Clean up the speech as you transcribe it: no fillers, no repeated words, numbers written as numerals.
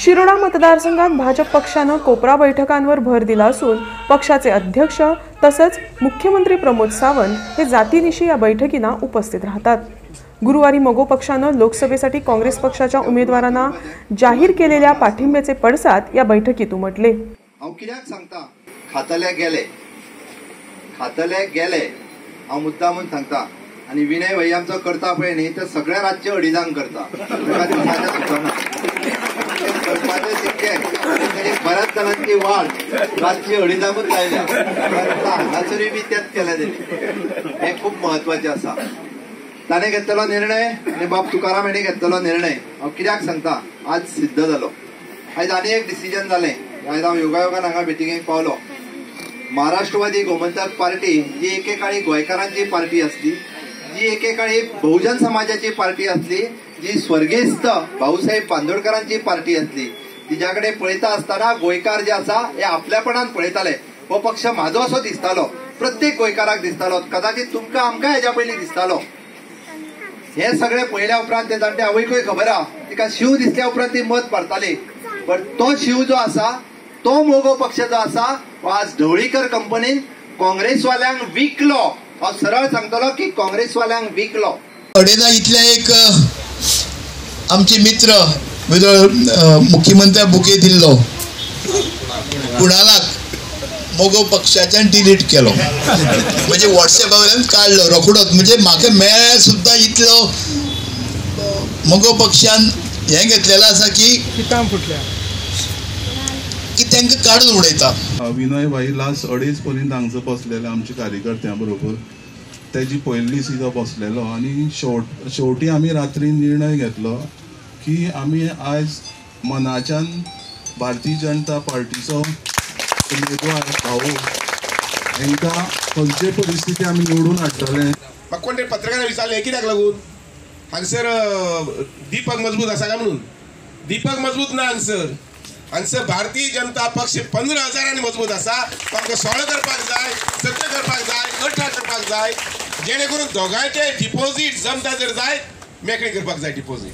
शिरोडा मतदारसंघात भाजप पक्षानं कोपरा बैठकांवर भर दिला असून पक्षाचे अध्यक्ष तसंच मुख्यमंत्री प्रमोद सावंत हे जातीनिशी या बैठकीला उपस्थित राहतात। गुरुवारी मगो पक्षानं लोकसभेसाठी काँग्रेस पक्षाच्या उमेदवारांना जाहीर केलेल्या पाठिंब्याचे पडसाद या बैठकीत उमटले। कित्याक सांगता खातले गेले हांव मुद्दामून सांगता आणि विनय भाई आमचो करता पळय न्ही ते सगळ्या राज्य अडिजांक करता बऱ्याच जणांची वाढ राज्य अडिजांकूच लायल्या हांगासरूय बी तेच केले तेणी हे खूप महत्वाचे आसा। ताणें घेतलेलो निर्णय आनी बाब तुकाराम हांणी घेतलेलो निर्णय हांव कित्याक सांगता आज सिद्ध जालो। आयज आनी एक डिसिजन जालें। आयज हांव योगायोगान हांगा मिटिंगेक पावलो। महाराष्ट्रवादी गोमंतक पार्टी जी एकेकाळी गोंयकारांची पार्टी आसली, जी एकेकाळी बहुजन समाजाची पार्टी असली, जी स्वर्गीस्त भाऊसाहेब बांदोडकरांची पार्टी असली, तिच्याकडे पळयता असताना गोंयकार जे आसा हे आपल्यापणान पळयताले। हो पक्ष म्हाजो असो दिसतालो, प्रत्येक गोंयकाराक दिसतालो, कदाचित तुमकां आमकां हेच्या पयलीं दिसतालो। हे सगळे पळयल्या उपरांत ते जाणटे आवयकूय खबर आहा तिका शिव दिसल्या उपरांत ती मत पडटाली, पण तो शिव जो आसा तो मोगो पक्ष जो आसा आज ढवळीकर कंपनीन काँग्रेसवाल्यांक विकलो। हांव सरळ सांगतलो की काँग्रेसवाल्यांक विकलो। अडेजा इतले एक आमचे मित्र मुख्यमंत्र्या बुके दिल्लो कुणालाक मोगो पक्षाच्यान डिलीट केलो, म्हणजे व्हॉट्सएपावयल्यान काडलो रोखडोच। म्हणजे म्हाका मेळ्ळ्यार सुद्दां इतलो मोगो पक्षान हें घेतलेलो आसा की तांकां काडून उडयता। विनय भाई लास्ट 2.5 पर्यंत हांगसर बसलेले आमच्या कार्यकर्त्यां बरोबर, तेजी पयली सिजो बसलेलो आनी शेवटी आमी रात्री निर्णय घेतलो की आमी आयज मनाच्यान भारतीय जनता पार्टीचो उमेदवार भाऊ हांकां खंयचे परिस्थिती आमी निवडून हाडटले। म्हाका कोण तरी पत्रकारान विचारलें कित्याक लागून हांगसर दीपक मजबूत आसा काय म्हणून। दीपक मजबूत ना हांगसर भारतीय जनता पक्ष 15,000 मजबूत आसा। आमकां 16 करपाक जाय, 17 करपाक जाय, 18 करपाक जाय, जेणे करून दोगांयचे डिपॉझिट जमता जर जायत मेकळी करपाक जाय डिपॉझिट।